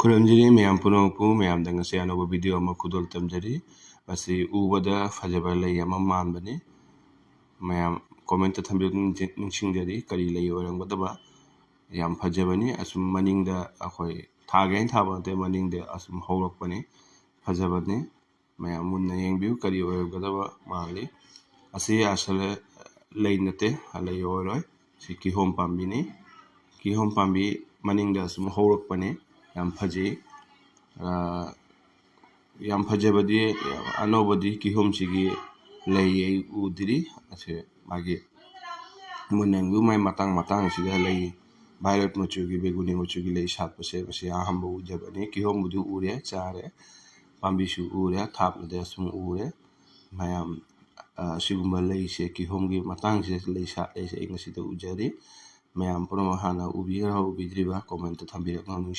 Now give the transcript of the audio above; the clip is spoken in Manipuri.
ꯈꯨꯔꯨꯝꯖꯔꯤ ꯃꯌꯥꯝ ꯄꯨꯝꯅꯃꯛꯄꯨ ꯃꯌꯥꯝꯗ ꯉꯁꯤ ꯑꯅꯧꯕ ꯚꯤꯗꯤꯑꯣ ꯑꯃ ꯈꯨꯗꯣꯜ ꯇꯝꯖꯔꯤ ꯃꯁꯤ ꯎꯕꯗ ꯐꯖꯕ ꯂꯩ ꯑꯃ ꯃꯥꯟꯕꯅꯤ ꯃꯌꯥꯝ ꯀꯣꯃꯦꯟꯇ ꯊꯝꯕꯤꯌꯨ ꯅꯤꯡꯁꯤꯡꯖꯔꯤ ꯀꯔꯤ ꯂꯩ ꯑꯣꯏꯔꯝꯒꯗꯕ ꯌꯥꯝ ꯐꯖꯕꯅꯤ ꯑꯁꯨꯝ ꯃꯅꯤꯡꯗ ꯑꯩꯈꯣꯏ ꯊꯥꯒꯦꯅ ꯊꯥꯕ ꯅꯠꯇꯦ ꯃꯅꯤꯡꯗ ꯑꯁꯨꯝ ꯍꯧꯔꯛꯄꯅꯤ ꯐꯖꯕꯅꯤ ꯃꯌꯥꯝ ꯃꯨꯟꯅ ꯌꯦꯡꯕꯤꯌꯨ ꯀꯔꯤ ꯑꯣꯏꯔꯝꯒꯗꯕ ꯃꯥꯜꯂꯤ ꯑꯁꯤ ꯑꯁꯜ ꯂꯩ ꯅꯠꯇꯦ ꯂꯩ ꯑꯣꯏꯔꯣꯏ ꯁꯤ ꯀꯤꯍꯣꯝ ꯄꯥꯝꯕꯤꯅꯤ ꯀꯤꯍꯣꯝ ꯄꯥꯝꯕꯤ ꯃꯅꯤꯡꯗ ꯑꯁꯨꯝ ꯍꯧꯔꯛꯄꯅꯤ ꯌꯥꯝ ꯐꯖꯩ ꯌꯥꯝ ꯐꯖꯕꯗꯤ ꯑꯅꯧꯕꯗꯤ ꯀꯤꯍꯣꯝꯁꯤꯒꯤ ꯂꯩ ꯑꯩ ꯎꯗ꯭ꯔꯤ ꯑꯁꯤ ꯃꯥꯒꯤ ꯃꯨꯟꯅ ꯌꯦꯡꯕꯤꯌꯨ ꯃꯥꯒꯤ ꯃꯇꯥꯡꯁꯤꯗ ꯂꯩ ꯚꯥꯏꯔꯦꯠ ꯃꯆꯨꯒꯤ ꯕꯦꯒꯨꯅꯤ ꯃꯆꯨꯒꯤ ꯂꯩ ꯁꯥꯠꯄꯁꯦ ꯃꯁꯤ ꯑꯍꯥꯟꯕ ꯎꯖꯕꯅꯤ ꯀꯤꯍꯣꯝꯕꯨꯗꯤ ꯎꯔꯦ ꯆꯥꯔꯦ ꯄꯥꯝꯕꯤꯁꯨ ꯎꯔꯦ ꯊꯥꯞꯅꯗꯤ ꯑꯁꯨꯝ ꯎꯔꯦ ꯃꯌꯥꯝ ꯑꯁꯤꯒꯨꯝꯕ ꯂꯩꯁꯦ ꯀꯤꯍꯣꯝꯒꯤ ꯃꯇꯥꯡꯁꯤꯗ ꯂꯩ ꯁꯥꯠꯂꯦꯁꯦ ꯑꯩ ꯉꯁꯤꯗ ꯎꯖꯔꯤ ꯃꯌꯥꯝ ꯄꯨꯝꯅꯃꯛ ꯍꯥꯟꯅ ꯎꯕꯤꯔꯕ ꯎꯕꯤꯗ꯭ꯔꯤꯕ ꯀꯣꯃꯦꯟꯇ ꯊꯝꯕꯤꯔꯛꯅꯕ